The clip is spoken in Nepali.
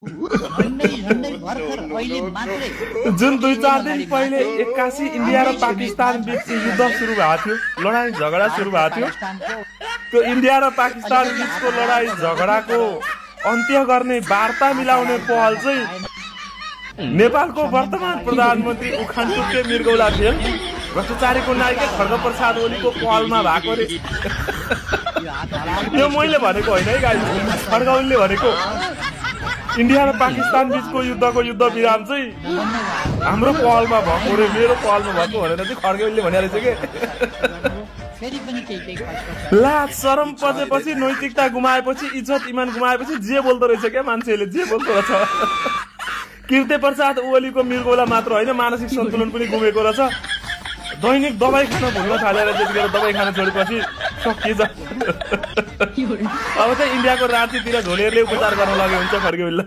जुन 2-4 दिन पहिले 81 इन्डिया र पाकिस्तान बीच युद्ध सुरु भएको थियो, लडाई झगडा सुरु भएको थियो। त्यो इन्डिया र पाकिस्तान बीचको लडाई झगडाको अन्त्य गर्ने वार्ता मिलाउने पहल चाहिँ नेपालको वर्तमान प्रधानमन्त्री उखानटुके मृगौला थिए। भ्रष्टाचारीको नायक खड्गप्रसाद ओलीको पहलमा भएको रे। यो मैले भनेको होइन है गाइस, खड्गौलीले भनेको। इन्डिया र पाकिस्तान बीचको युद्धको युद्ध विराम चाहिँ हाम्रो पहलमा भएको रे, मेरो पहलमा भएको भनेर चाहिँ खड्गौलीले भने रहेछ के। ला शरम पसेपछि, नैतिकता गुमाएपछि, इज्जत इमान गुमाएपछि जे बोल्दो रहेछ क्या मान्छेले, जे बोल्दो रहेछ। कीर्ति प्रसाद ओलीको मृगौला मात्र होइन, मानसिक सन्तुलन पनि गुमेको रहेछ। दैनिक दबाई खान भुल्न थालेर त्यतिखेर दबाई खान छोडेपछि सकिएछ। अब चाहिँ इन्डियाको राजनीतितिर झोलेरले उपचार गर्न लगे हुन्छ खड्गौलीलाई।